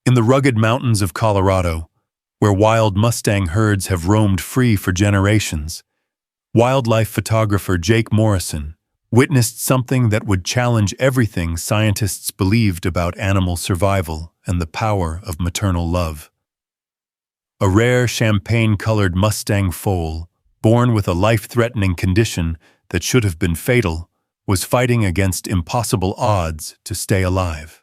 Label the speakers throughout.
Speaker 1: In the rugged mountains of Colorado, where wild Mustang herds have roamed free for generations, wildlife photographer Jake Morrison witnessed something that would challenge everything scientists believed about animal survival and the power of maternal love. A rare champagne-colored Mustang Foal, born with a life-threatening condition that should have been fatal, was fighting against impossible odds to stay alive.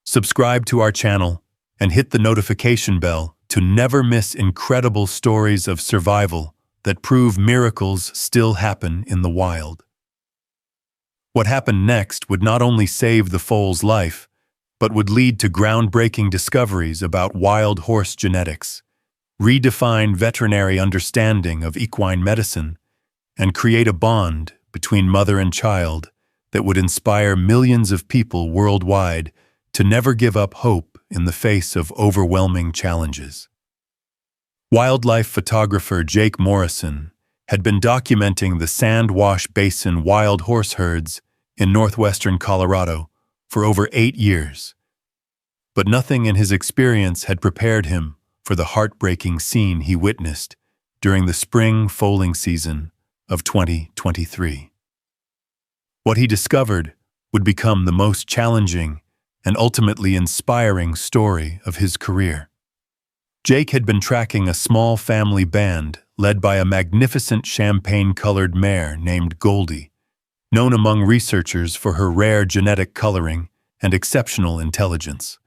Speaker 1: Subscribe to our channel and hit the notification bell to never miss incredible stories of survival that prove miracles still happen in the wild. What happened next would not only save the foal's life, but would lead to groundbreaking discoveries about wild horse genetics, redefine veterinary understanding of equine medicine, and create a bond between mother and child that would inspire millions of people worldwide to never give up hope in the face of overwhelming challenges. Wildlife photographer Jake Morrison had been documenting the Sand Wash Basin wild horse herds in northwestern Colorado for over 8 years. But nothing in his experience had prepared him for the heartbreaking scene he witnessed during the spring foaling season of 2023. What he discovered would become the most challenging and ultimately inspiring story of his career. Jake had been tracking a small family band led by a magnificent champagne-colored mare named Goldie, known among researchers for her rare genetic coloring and exceptional intelligence.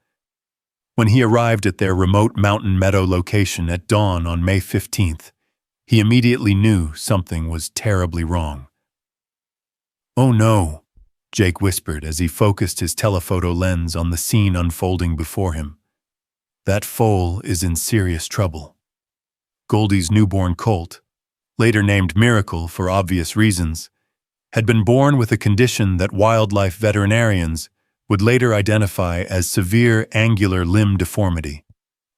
Speaker 1: When he arrived at their remote mountain meadow location at dawn on May 15th, he immediately knew something was terribly wrong. "Oh no," Jake whispered as he focused his telephoto lens on the scene unfolding before him. "That foal is in serious trouble." Goldie's newborn colt, later named Miracle for obvious reasons, had been born with a condition that wildlife veterinarians would later identify as severe angular limb deformity,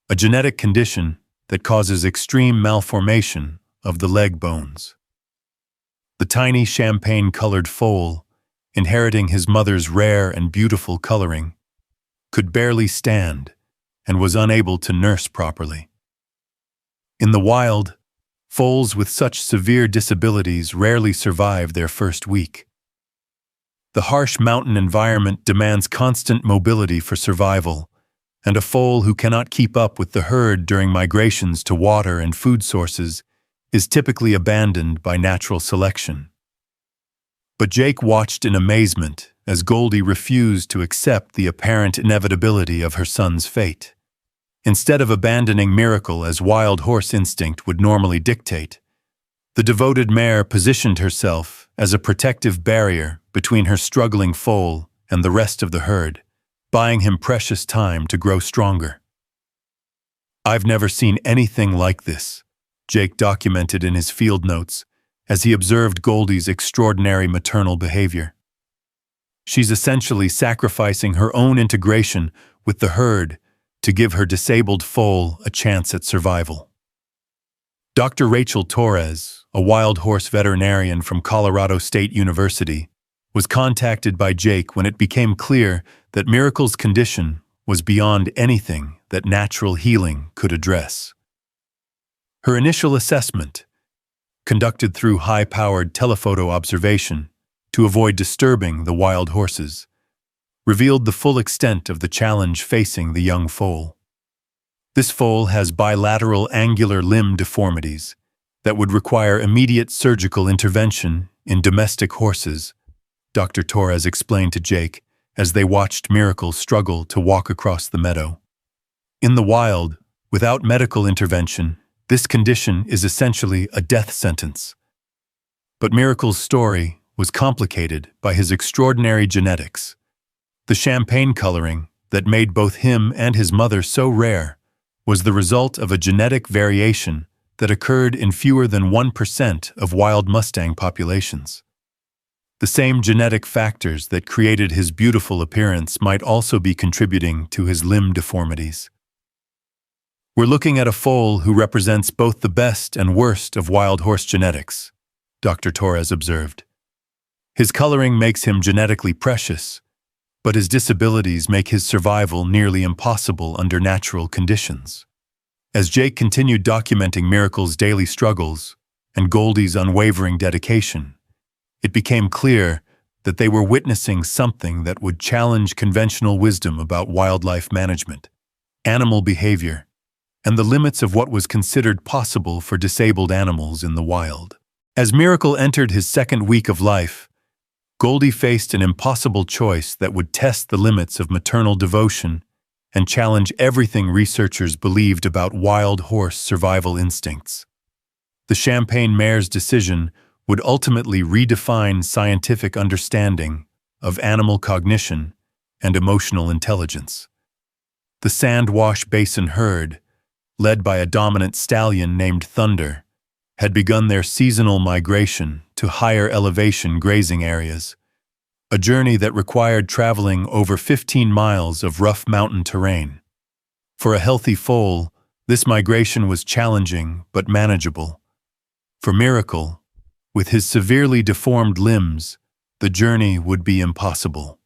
Speaker 1: a genetic condition that causes extreme malformation of the leg bones. The tiny champagne-colored foal, inheriting his mother's rare and beautiful coloring, could barely stand and was unable to nurse properly. In the wild, foals with such severe disabilities rarely survive their first week. The harsh mountain environment demands constant mobility for survival, and a foal who cannot keep up with the herd during migrations to water and food sources is typically abandoned by natural selection. But Jake watched in amazement as Goldie refused to accept the apparent inevitability of her son's fate. Instead of abandoning Miracle as wild horse instinct would normally dictate, the devoted mare positioned herself as a protective barrier between her struggling foal and the rest of the herd, buying him precious time to grow stronger. "I've never seen anything like this," Jake documented in his field notes as he observed Goldie's extraordinary maternal behavior. "She's essentially sacrificing her own integration with the herd to give her disabled foal a chance at survival." Dr. Rachel Torres, a wild horse veterinarian from Colorado State University, was contacted by Jake when it became clear that Miracle's condition was beyond anything that natural healing could address. Her initial assessment, conducted through high-powered telephoto observation to avoid disturbing the wild horses, revealed the full extent of the challenge facing the young foal. This foal has bilateral angular limb deformities that would require immediate surgical intervention in domestic horses, Dr. Torres explained to Jake as they watched Miracle struggle to walk across the meadow. In the wild, without medical intervention, this condition is essentially a death sentence. But Miracle's story was complicated by his extraordinary genetics. The champagne coloring that made both him and his mother so rare was the result of a genetic variation that occurred in fewer than 1% of wild Mustang populations. The same genetic factors that created his beautiful appearance might also be contributing to his limb deformities. "We're looking at a foal who represents both the best and worst of wild horse genetics," Dr. Torres observed. "His coloring makes him genetically precious, but his disabilities make his survival nearly impossible under natural conditions. As Jake continued documenting Miracle's daily struggles and Goldie's unwavering dedication, it became clear that they were witnessing something that would challenge conventional wisdom about wildlife management, animal behavior, and the limits of what was considered possible for disabled animals in the wild. As Miracle entered his second week of life, Goldie faced an impossible choice that would test the limits of maternal devotion and challenge everything researchers believed about wild horse survival instincts. The Champagne mare's decision would ultimately redefine scientific understanding of animal cognition and emotional intelligence. The Sandwash Basin herd, led by a dominant stallion named Thunder, had begun their seasonal migration to higher elevation grazing areas, a journey that required traveling over 15 miles of rough mountain terrain. For a healthy foal, this migration was challenging but manageable. For Miracle, with his severely deformed limbs, the journey would be impossible.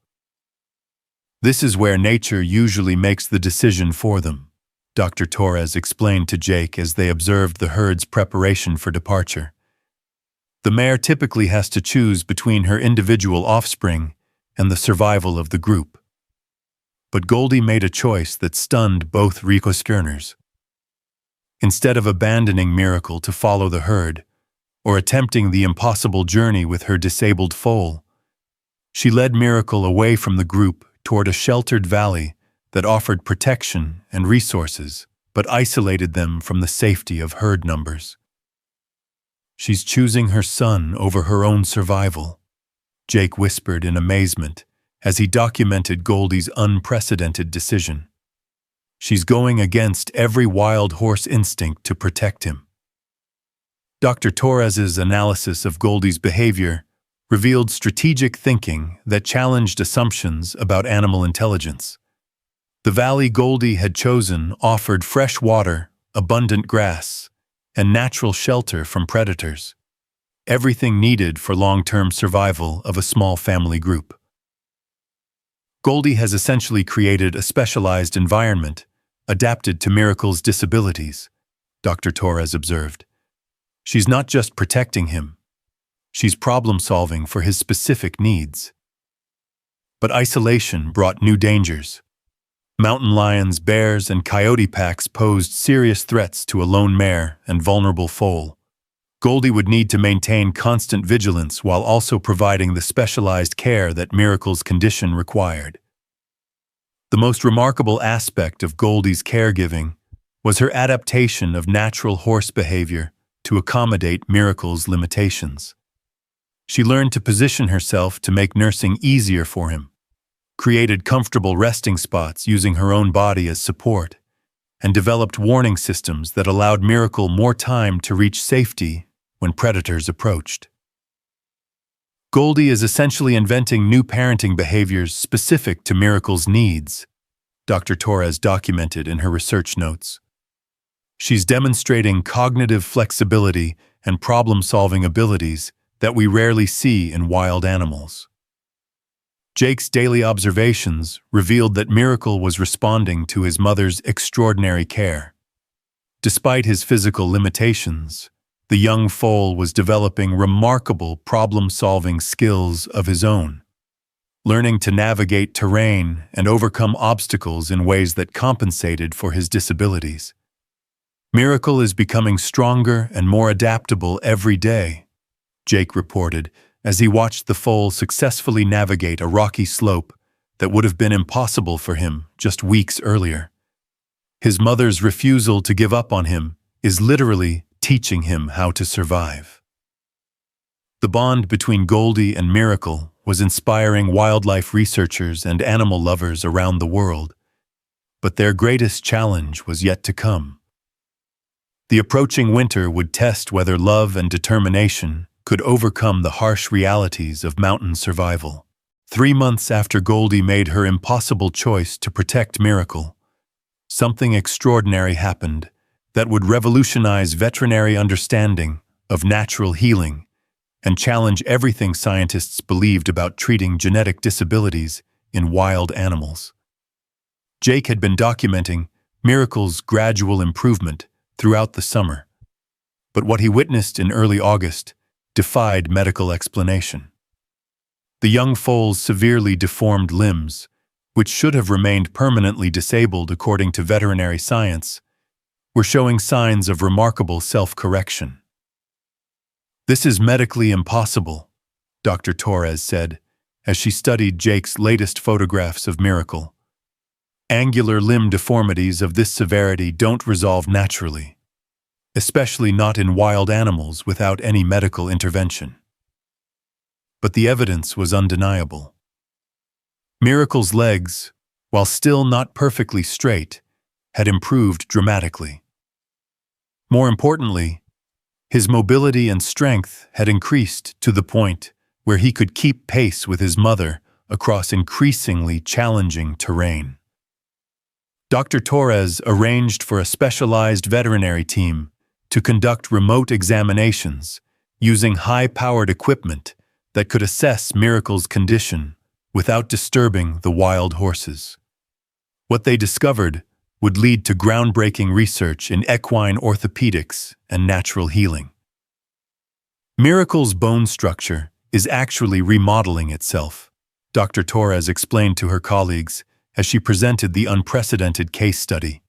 Speaker 1: This is where nature usually makes the decision for them, Dr. Torres explained to Jake as they observed the herd's preparation for departure. The mare typically has to choose between her individual offspring and the survival of the group. But Goldie made a choice that stunned both Ricoskerners. Instead of abandoning Miracle to follow the herd, or attempting the impossible journey with her disabled foal, she led Miracle away from the group toward a sheltered valley that offered protection and resources, but isolated them from the safety of herd numbers. "She's choosing her son over her own survival," Jake whispered in amazement as he documented Goldie's unprecedented decision. "She's going against every wild horse instinct to protect him." Dr. Torres's analysis of Goldie's behavior revealed strategic thinking that challenged assumptions about animal intelligence. The valley Goldie had chosen offered fresh water, abundant grass, and natural shelter from predators, everything needed for long-term survival of a small family group. Goldie has essentially created a specialized environment adapted to Miracle's disabilities, Dr. Torres observed. She's not just protecting him, she's problem-solving for his specific needs. But isolation brought new dangers. Mountain lions, bears, and coyote packs posed serious threats to a lone mare and vulnerable foal. Goldie would need to maintain constant vigilance while also providing the specialized care that Miracle's condition required. The most remarkable aspect of Goldie's caregiving was her adaptation of natural horse behavior to accommodate Miracle's limitations. She learned to position herself to make nursing easier for him, created comfortable resting spots using her own body as support, and developed warning systems that allowed Miracle more time to reach safety when predators approached. Goldie is essentially inventing new parenting behaviors specific to Miracle's needs, Dr. Torres documented in her research notes. She's demonstrating cognitive flexibility and problem-solving abilities that we rarely see in wild animals. Jake's daily observations revealed that Miracle was responding to his mother's extraordinary care. Despite his physical limitations, the young foal was developing remarkable problem-solving skills of his own, learning to navigate terrain and overcome obstacles in ways that compensated for his disabilities. Miracle is becoming stronger and more adaptable every day, Jake reported as he watched the foal successfully navigate a rocky slope that would have been impossible for him just weeks earlier. His mother's refusal to give up on him is literally teaching him how to survive. The bond between Goldie and Miracle was inspiring wildlife researchers and animal lovers around the world, but their greatest challenge was yet to come. The approaching winter would test whether love and determination could overcome the harsh realities of mountain survival. 3 months after Goldie made her impossible choice to protect Miracle, something extraordinary happened that would revolutionize veterinary understanding of natural healing and challenge everything scientists believed about treating genetic disabilities in wild animals. Jake had been documenting Miracle's gradual improvement throughout the summer, but what he witnessed in early August defied medical explanation. The young foal's severely deformed limbs, which should have remained permanently disabled according to veterinary science, were showing signs of remarkable self-correction. "This is medically impossible," Dr. Torres said, as she studied Jake's latest photographs of Miracle. "Angular limb deformities of this severity don't resolve naturally, especially not in wild animals without any medical intervention." But the evidence was undeniable. Miracle's legs, while still not perfectly straight, had improved dramatically. More importantly, his mobility and strength had increased to the point where he could keep pace with his mother across increasingly challenging terrain. Dr. Torres arranged for a specialized veterinary team to conduct remote examinations using high-powered equipment that could assess Miracle's condition without disturbing the wild horses. What they discovered would lead to groundbreaking research in equine orthopedics and natural healing. Miracle's bone structure is actually remodeling itself, Dr. Torres explained to her colleagues as she presented the unprecedented case study.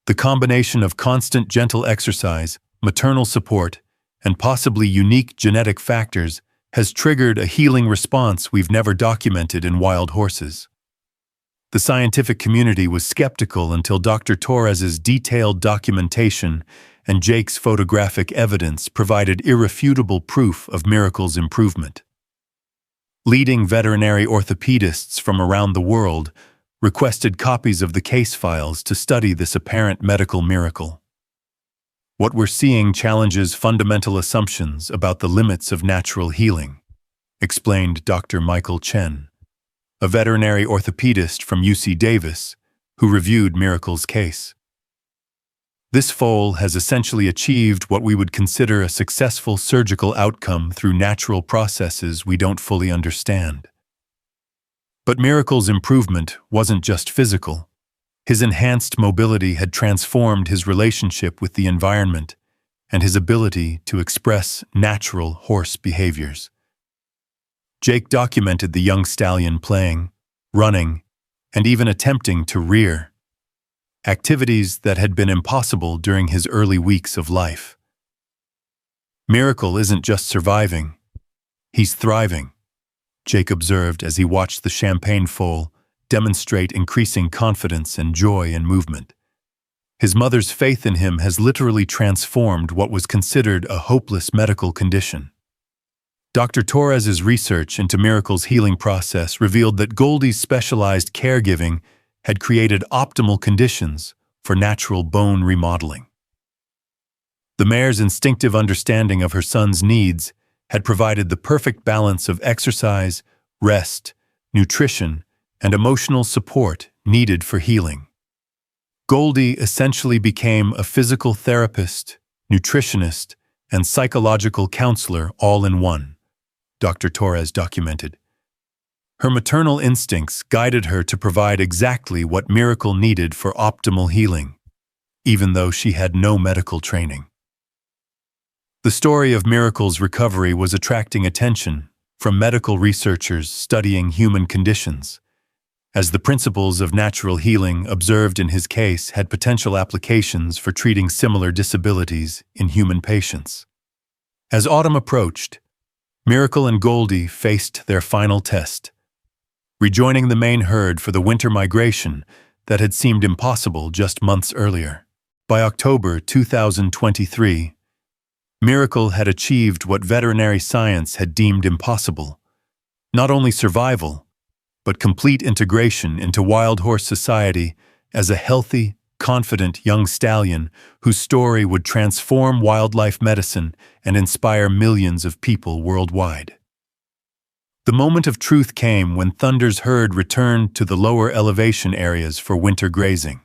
Speaker 1: The combination of constant gentle exercise, maternal support, and possibly unique genetic factors has triggered a healing response we've never documented in wild horses. The scientific community was skeptical until Dr. Torres's detailed documentation and Jake's photographic evidence provided irrefutable proof of Miracle's improvement. Leading veterinary orthopedists from around the world requested copies of the case files to study this apparent medical miracle. "What we're seeing challenges fundamental assumptions about the limits of natural healing," explained Dr. Michael Chen, a veterinary orthopedist from UC Davis who reviewed Miracle's case. "This foal has essentially achieved what we would consider a successful surgical outcome through natural processes we don't fully understand." But Miracle's improvement wasn't just physical. His enhanced mobility had transformed his relationship with the environment and his ability to express natural horse behaviors. Jake documented the young stallion playing, running, and even attempting to rear, activities that had been impossible during his early weeks of life. "Miracle isn't just surviving, he's thriving," Jake observed as he watched the champagne foal demonstrate increasing confidence and joy in movement. His mother's faith in him has literally transformed what was considered a hopeless medical condition. Dr. Torres's research into Miracle's healing process revealed that Goldie's specialized caregiving had created optimal conditions for natural bone remodeling. The mare's instinctive understanding of her son's needs had provided the perfect balance of exercise, rest, nutrition, and emotional support needed for healing. Goldie essentially became a physical therapist, nutritionist, and psychological counselor all in one, Dr. Torres documented. Her maternal instincts guided her to provide exactly what Miracle needed for optimal healing, even though she had no medical training. The story of Miracle's recovery was attracting attention from medical researchers studying human conditions, as the principles of natural healing observed in his case had potential applications for treating similar disabilities in human patients. As autumn approached, Miracle and Goldie faced their final test, rejoining the main herd for the winter migration that had seemed impossible just months earlier. By October 2023, Miracle had achieved what veterinary science had deemed impossible: not only survival, but complete integration into wild horse society as a healthy, confident young stallion whose story would transform wildlife medicine and inspire millions of people worldwide. The moment of truth came when Thunder's herd returned to the lower elevation areas for winter grazing.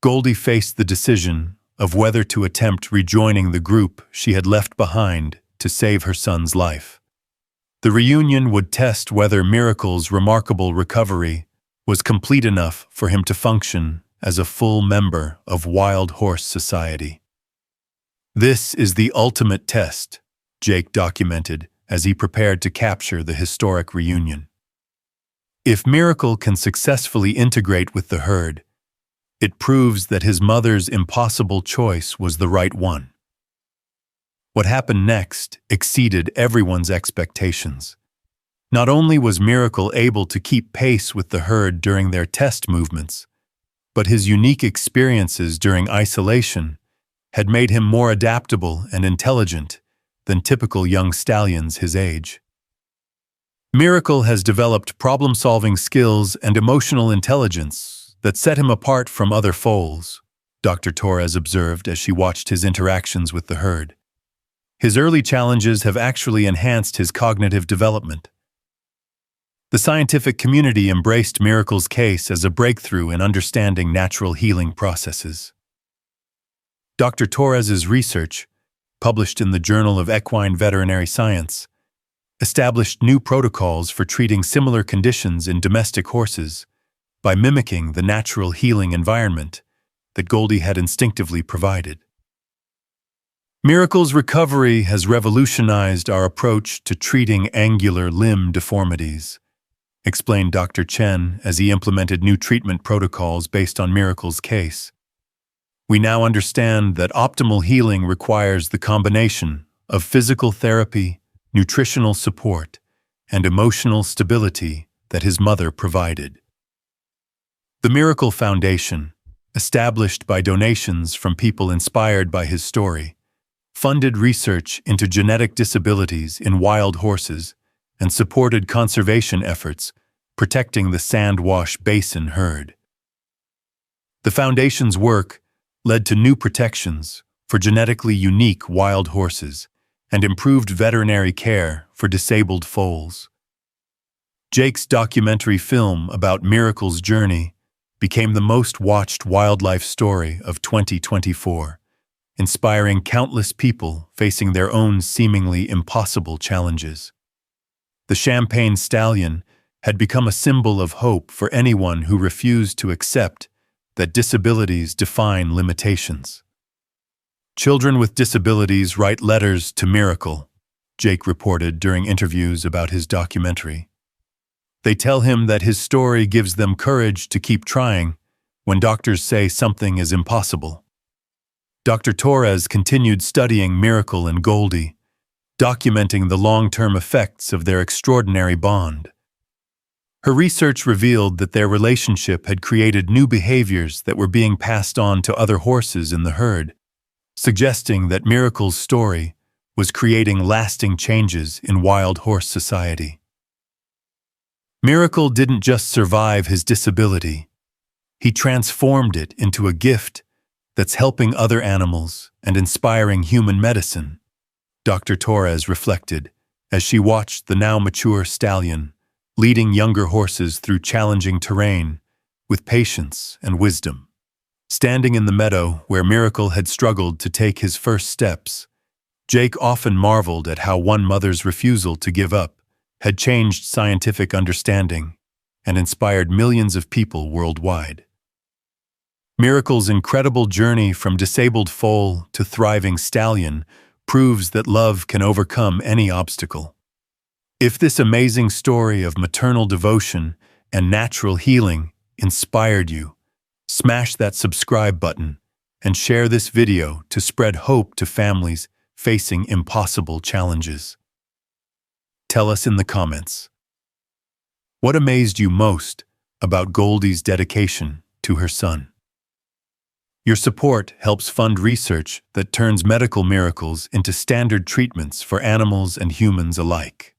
Speaker 1: Goldie faced the decision of whether to attempt rejoining the group she had left behind to save her son's life. The reunion would test whether Miracle's remarkable recovery was complete enough for him to function as a full member of Wild Horse Society. "This is the ultimate test," Jake documented as he prepared to capture the historic reunion. If Miracle can successfully integrate with the herd, it proves that his mother's impossible choice was the right one. What happened next exceeded everyone's expectations. Not only was Miracle able to keep pace with the herd during their test movements, but his unique experiences during isolation had made him more adaptable and intelligent than typical young stallions his age. Miracle has developed problem-solving skills and emotional intelligence that set him apart from other foals, Dr. Torres observed as she watched his interactions with the herd. His early challenges have actually enhanced his cognitive development. The scientific community embraced Miracle's case as a breakthrough in understanding natural healing processes. Dr. Torres's research, published in the Journal of Equine Veterinary Science, established new protocols for treating similar conditions in domestic horses by mimicking the natural healing environment that Goldie had instinctively provided. Miracle's recovery has revolutionized our approach to treating angular limb deformities, explained Dr. Chen as he implemented new treatment protocols based on Miracle's case. "We now understand that optimal healing requires the combination of physical therapy, nutritional support, and emotional stability that his mother provided." The Miracle Foundation, established by donations from people inspired by his story, funded research into genetic disabilities in wild horses and supported conservation efforts protecting the Sandwash Basin herd. The foundation's work led to new protections for genetically unique wild horses and improved veterinary care for disabled foals. Jake's documentary film about Miracle's journey became the most watched wildlife story of 2024, inspiring countless people facing their own seemingly impossible challenges. The Champagne Stallion had become a symbol of hope for anyone who refused to accept that disabilities define limitations. "Children with disabilities write letters to Miracle," Jake reported during interviews about his documentary. "They tell him that his story gives them courage to keep trying when doctors say something is impossible." Dr. Torres continued studying Miracle and Goldie, documenting the long-term effects of their extraordinary bond. Her research revealed that their relationship had created new behaviors that were being passed on to other horses in the herd, suggesting that Miracle's story was creating lasting changes in wild horse society. Miracle didn't just survive his disability, he transformed it into a gift that's helping other animals and inspiring human medicine, Dr. Torres reflected as she watched the now mature stallion leading younger horses through challenging terrain with patience and wisdom. Standing in the meadow where Miracle had struggled to take his first steps, Jake often marveled at how one mother's refusal to give up had changed scientific understanding and inspired millions of people worldwide. Miracle's incredible journey from disabled foal to thriving stallion proves that love can overcome any obstacle. If this amazing story of maternal devotion and natural healing inspired you, smash that subscribe button and share this video to spread hope to families facing impossible challenges. Tell us in the comments, what amazed you most about Goldie's dedication to her son? Your support helps fund research that turns medical miracles into standard treatments for animals and humans alike.